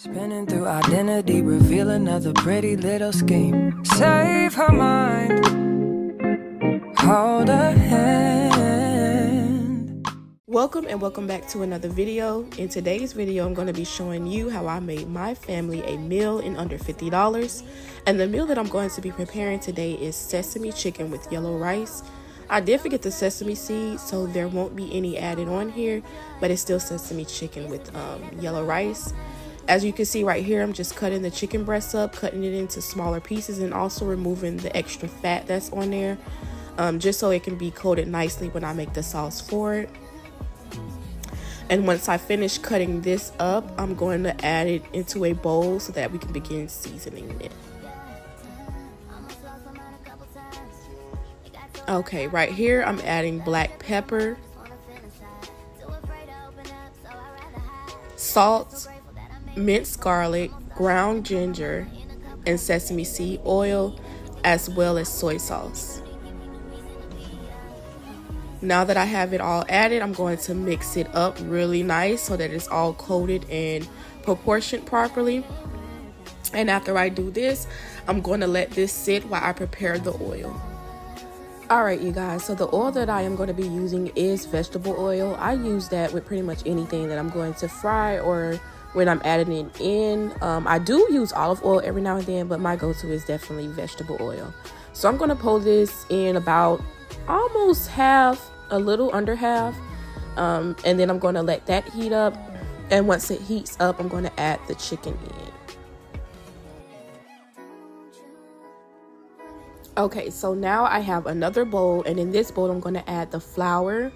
Spinning through identity, reveal another pretty little scheme. Save her mind, hold her hand. Welcome and welcome back to another video. In today's video, I'm going to be showing you how I made my family a meal in under $50. And the meal that I'm going to be preparing today is sesame chicken with yellow rice. I did forget the sesame seeds, so there won't be any added on here, but it's still sesame chicken with yellow rice. As you can see right here, I'm just cutting the chicken breast up, cutting it into smaller pieces, and also removing the extra fat that's on there, just so it can be coated nicely when I make the sauce for it. And once I finish cutting this up, I'm going to add it into a bowl so that we can begin seasoning it. Okay, right here I'm adding black pepper, salt, minced garlic, ground ginger, and sesame seed oil, as well as soy sauce. Now that I have it all added, I'm going to mix it up really nice so that it's all coated and proportioned properly. And after I do this, I'm going to let this sit while I prepare the oil. Alright you guys, so the oil that I am going to be using is vegetable oil. I use that with pretty much anything that I'm going to fry or when I'm adding it in. I do use olive oil every now and then, but my go-to is definitely vegetable oil. So I'm going to pour this in about almost half, a little under half, and then I'm going to let that heat up. And once it heats up, I'm going to add the chicken in. Okay, so now I have another bowl, and in this bowl I'm going to add the flour.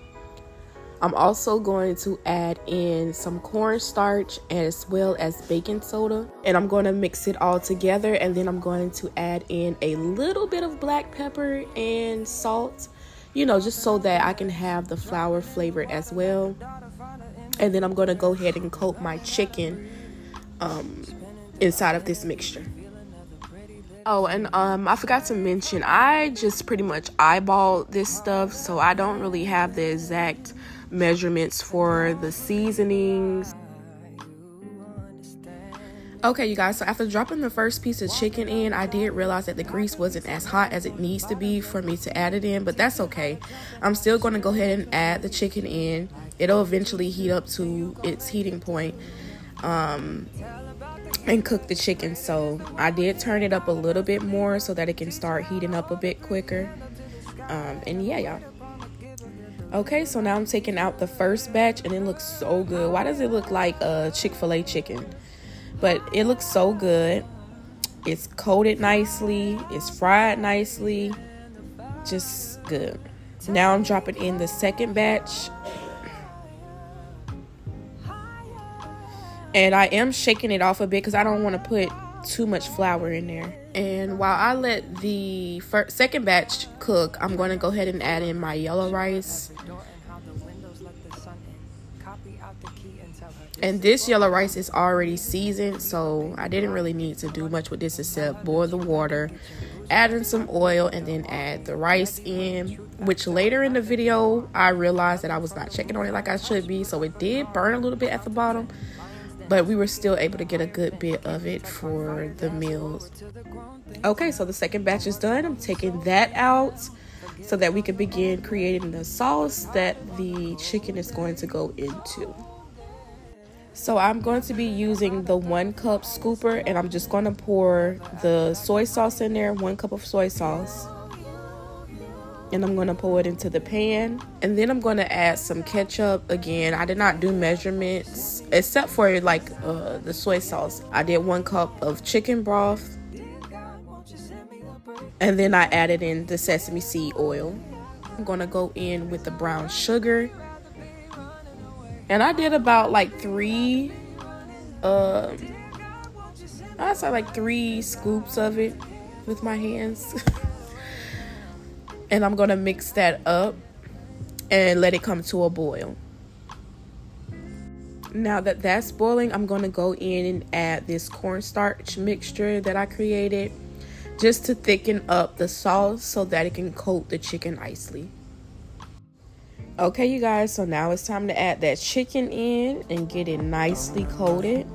I'm also going to add in some cornstarch as well as baking soda, and I'm going to mix it all together, and then I'm going to add in a little bit of black pepper and salt, you know, just so that I can have the flour flavor as well. And then I'm going to go ahead and coat my chicken inside of this mixture. Oh, and I forgot to mention, I just pretty much eyeballed this stuff, so I don't really have the exact measurements for the seasonings. Okay, you guys, so after dropping the first piece of chicken in, I did realize that the grease wasn't as hot as it needs to be for me to add it in, but that's okay. I'm still going to go ahead and add the chicken in. It'll eventually heat up to its heating point, and cook the chicken. So I did turn it up a little bit more so that it can start heating up a bit quicker. And yeah, y'all. Okay, so now I'm taking out the first batch, and it looks so good. Why does it look like a Chick-fil-A chicken? But it looks so good. It's coated nicely, it's fried nicely, just good. Now I'm dropping in the second batch, and I am shaking it off a bit because I don't want to put too much flour in there. And while I let the second batch cook, I'm going to go ahead and add in my yellow rice. And this yellow rice is already seasoned, so I didn't really need to do much with this except boil the water, add in some oil, and then add the rice in, which later in the video I realized that I was not checking on it like I should be, so it did burn a little bit at the bottom. But we were still able to get a good bit of it for the meals. Okay, so the second batch is done. I'm taking that out so that we can begin creating the sauce that the chicken is going to go into. So I'm going to be using the 1 cup scooper, and I'm just going to pour the soy sauce in there, 1 cup of soy sauce. And I'm going to pour it into the pan, and then I'm going to add some ketchup. Again, I did not do measurements except for like the soy sauce. I did 1 cup of chicken broth, and then I added in the sesame seed oil. I'm going to go in with the brown sugar, and I did about like 3 I'd say like 3 scoops of it with my hands. And I'm going to mix that up and let it come to a boil. Now that that's boiling, I'm going to go in and add this cornstarch mixture that I created just to thicken up the sauce so that it can coat the chicken nicely. Okay, you guys, so now it's time to add that chicken in and get it nicely coated.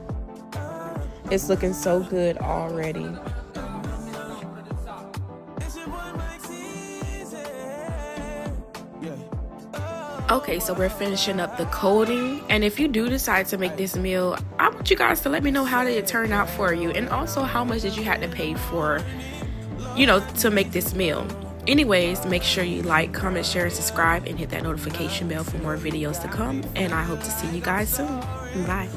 It's looking so good already. Okay, so we're finishing up the coating, and if you do decide to make this meal, I want you guys to let me know how did it turn out for you, and also how much did you have to pay for, you know, to make this meal. Anyways, make sure you like, comment, share, and subscribe, and hit that notification bell for more videos to come, and I hope to see you guys soon. Bye.